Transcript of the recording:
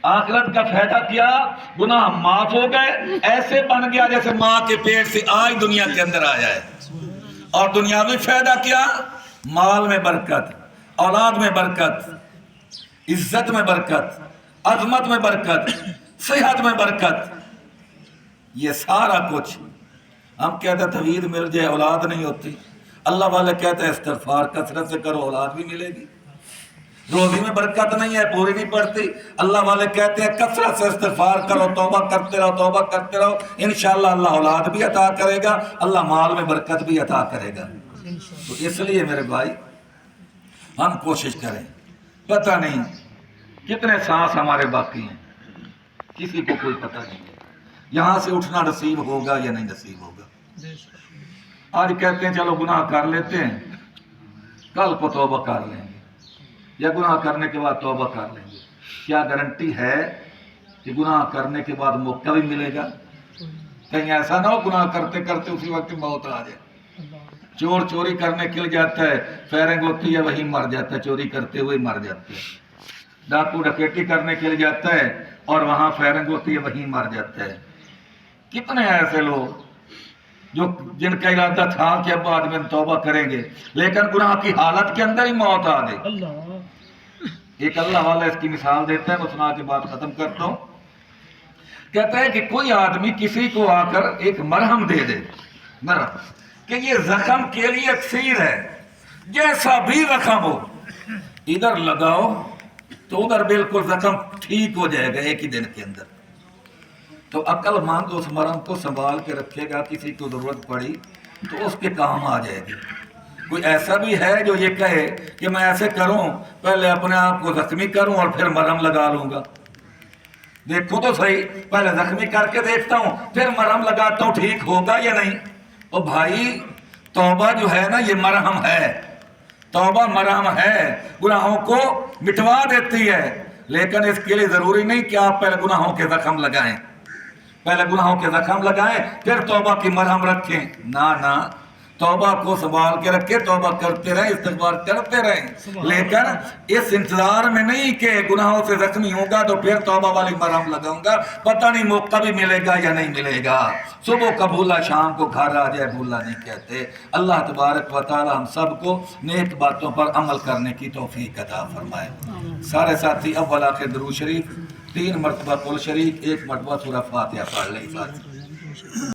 آخرت کا فائدہ کیا؟ گناہ معاف ہو گئے، ایسے بن گیا جیسے ماں کے پیٹ سے آج دنیا کے اندر آیا ہے۔ اور دنیاوی فائدہ کیا؟ مال میں برکت، اولاد میں برکت، عزت میں برکت، عظمت میں برکت، صحت میں برکت، یہ سارا کچھ۔ ہم کہتے ہیں طویل مل جائے اولاد نہیں ہوتی، اللہ والے کہتے ہیں استغفار کثرت سے کرو اولاد بھی ملے گی۔ روزی میں برکت نہیں ہے، پوری نہیں پڑتی، اللہ والے کہتے ہیں کثرت سے استغفار کرو، توبہ کرتے رہو، توبہ کرتے رہو، انشاءاللہ اللہ اولاد بھی عطا کرے گا، اللہ مال میں برکت بھی عطا کرے گا۔ تو اس لیے میرے بھائی ہم کوشش کریں، پتہ نہیں کتنے سانس ہمارے باقی ہیں، کسی کو کوئی پتہ نہیں ہے یہاں سے اٹھنا نصیب ہوگا یا نہیں نصیب ہوگا۔ آج کہتے ہیں چلو گناہ کر لیتے ہیں، کل کو توبہ کر لیں گے، یا گناہ کرنے کے بعد توبہ کر لیں گے۔ کیا گارنٹی ہے کہ گناہ کرنے کے بعد موقع بھی ملے گا؟ کہیں ایسا نہ ہو گناہ کرتے کرتے اسی وقت موت آ جائے۔ چور چوری کرنے کے لیے جاتا ہے، فائرنگ ہوتی ہے وہیں مر جاتا ہے، چوری کرتے ہوئے مر جاتے ہیں۔ ڈاکو ڈکیٹی کرنے کے لیے جاتا ہے اور وہاں فائرنگ ہوتی ہے وہیں مر جاتا ہے۔ کتنے ایسے لوگ جن کا ارادہ تھا کہ اب بعد میں توبہ کریں گے، لیکن گناہ کی حالت کے اندر ہی موت آ گئی۔ ایک اللہ والا اس کی مثال دیتا ہے، میں سنا کے بعد ختم کرتا ہوں۔ کہتا ہے کہ کوئی آدمی کسی کو آ کر ایک مرہم دے دے، مرہم کہ یہ زخم کے لیے اکسیر ہے، جیسا بھی زخم ہو ادھر لگاؤ تو ادھر بالکل زخم ٹھیک ہو جائے گا ایک ہی دن کے اندر۔ تو عقل مند اس مرہم کو سنبھال کے رکھے گا، کسی کو ضرورت پڑی تو اس کے کام آ جائے گی۔ کوئی ایسا بھی ہے جو یہ کہے کہ میں ایسے کروں، پہلے اپنے آپ کو زخمی کروں اور پھر مرہم لگا لوں گا؟ دیکھو تو صحیح، پہلے زخمی کر کے دیکھتا ہوں پھر مرہم لگاتا ہوں، ٹھیک ہوگا یا نہیں؟ او بھائی توبہ جو ہے نا یہ مرہم ہے، توبہ مرہم ہے، گناہوں کو مٹوا دیتی ہے، لیکن اس کے لیے ضروری نہیں کہ آپ پہلے گناہوں کے زخم لگائیں، پہلے گناہوں کے زخم لگائیں پھر توبہ کی مرہم رکھیں۔ نہ، توبہ کو سنبھال کے رکھے، توبہ کرتے رہیں، استغفار کرتے رہیں، لیکن اس انتظار میں نہیں کہ گناہوں سے زخمی ہوگا تو پھر توبہ والی مرہم لگاؤں گا، پتہ نہیں موقع بھی ملے گا یا نہیں ملے گا۔ صبح کا بھولا شام کو گھر آ جائے بھولا نہیں کہتے۔ اللہ تبارک و تعالی ہم سب کو نیک باتوں پر عمل کرنے کی توفیق عطا فرمائے۔ سارے ساتھی اول آخر درود شریف 3 مرتبہ قل شریف، 1 مرتبہ سورہ فاتحہ پڑھ لیں۔